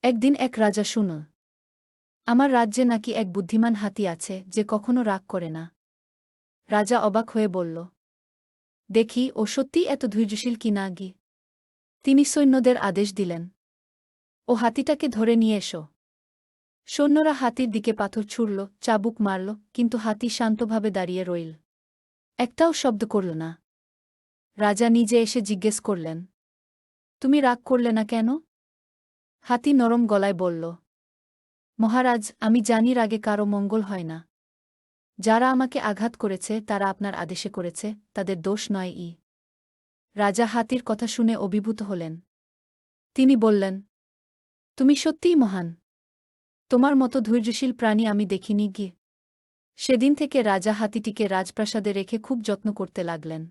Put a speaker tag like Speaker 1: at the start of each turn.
Speaker 1: একদিন এক রাজা শুনল, আমার রাজ্যে নাকি এক বুদ্ধিমান হাতি আছে যে কখনো রাগ করে না। রাজা অবাক হয়ে বলল, দেখি ও সত্যিই এত ধৈর্যশীল কি না গি। তিনি সৈন্যদের আদেশ দিলেন, ও হাতিটাকে ধরে নিয়ে এসো। সৈন্যরা হাতির দিকে পাথর ছুড়ল, চাবুক মারল, কিন্তু হাতি শান্তভাবে দাঁড়িয়ে রইল, একটাও শব্দ করল না। রাজা নিজে এসে জিজ্ঞেস করলেন, তুমি রাগ করলে না কেন? হাতি নরম গলায় বলল, মহারাজ, আমি জানি রাগে কারো মঙ্গল হয় না। যারা আমাকে আঘাত করেছে তারা আপনার আদেশে করেছে, তাদের দোষ নয়। রাজা হাতির কথা শুনে অভিভূত হলেন। তিনি বললেন, তুমি সত্যিই মহান। তোমার মতো ধৈর্যশীল প্রাণী আমি দেখিনি গি। সেদিন থেকে রাজা হাতিটিকে রাজপ্রাসাদে রেখে খুব যত্ন করতে লাগলেন।